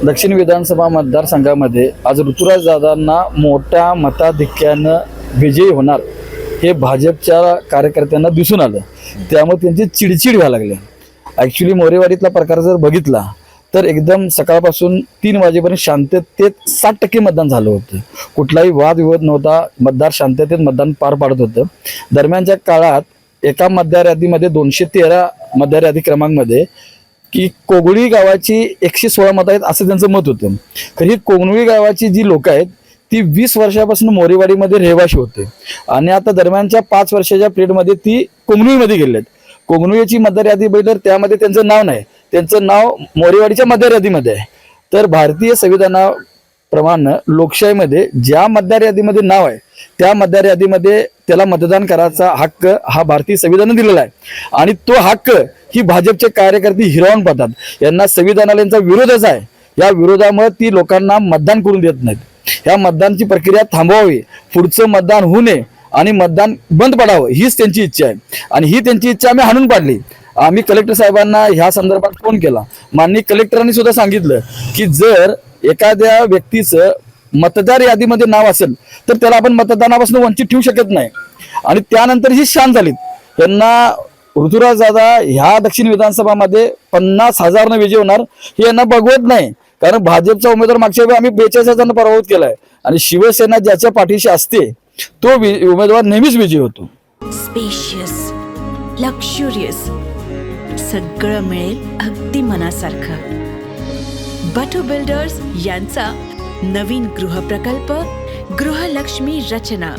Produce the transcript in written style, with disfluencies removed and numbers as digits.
दक्षिण विधानसभा मतदारसंघामध्ये आज ऋतुराज दादांना मोठ्या मताधिक्यानं विजयी होणार हे भाजपच्या कार्यकर्त्यांना दिसून आलं. त्यामुळे त्यांची चिडचिड व्हायला लागली. ॲक्च्युली मोरेवाडीतला प्रकार जर बघितला तर एकदम सकाळपासून 3 वाजेपर्यंत शांततेत 60% मतदान झालं होतं. कुठलाही वादविवाद नव्हता. मतदार शांततेत मतदान पार पाडत होतं. दरम्यानच्या काळात एका मतदार यादीमध्ये 213 मतदार यादी क्रमांकमध्ये की कोगळी गावाची 116 मतं आहेत असं त्यांचं मत होतं. खरी कोगळी गावाची जी लोक आहेत ती 20 वर्षापासून मोरेवाडीमध्ये रहिवाशी होते आणि आता दरम्यानच्या 5 वर्षाच्या पिरियडमध्ये ती कोगणुळीमध्ये गेलेत. कोगणुळीची मतदार यादी बघितलं तर त्यामध्ये त्यांचं नाव नाही. त्यांचं नाव मोरेवाडीच्या मतदार यादीमध्ये आहे. तर भारतीय संविधानाप्रमाणे लोकशाहीमध्ये ज्या मतदार यादीमध्ये नाव आहे त्या मतदार यादीमध्ये त्याला मतदान करायचा हक्क हा भारतीय संविधानाने दिलेला आहे. आणि तो हक्क ही भाजपचे कार्यकर्ते हिरावून पाहतात. यांना संविधानाला यांचा विरोधच आहे. या विरोधामुळे ती लोकांना मतदान करून देत नाहीत. ह्या मतदानची प्रक्रिया थांबवावी, पुढचं मतदान होऊ नये आणि मतदान बंद पडावं हीच त्यांची इच्छा आहे. आणि ही त्यांची इच्छा आम्ही हाणून पाडली. आम्ही कलेक्टर साहेबांना ह्या संदर्भात फोन केला. माननीय कलेक्टरांनी सुद्धा सांगितलं की जर एखाद्या व्यक्तीचं मतदार यादीमध्ये नाव असेल तर त्याला आपण मतदानापासून वंचित ठेवू शकत नाही. आणि त्यानंतर ही शांत झालीत. त्यांना ऋतुराज दादा ह्या दक्षिण विधानसभामध्ये 50,000 विजय होणार हे यांना बघवत नाही. कारण भाजपचा उमेदवार मागच्या वेळी आम्ही 42,000 पराभूत केलाय आणि शिवसेना ज्याच्या पाठीशी असते तो उमेदवार नेहमीच विजयी होतो. स्पेशियस, लक्झुरियस, सगळं मिळेल अगदी मनासारखं. बटू बिल्डर्स यांचा नवीन गृहप्रकल्प गृहलक्ष्मी रचना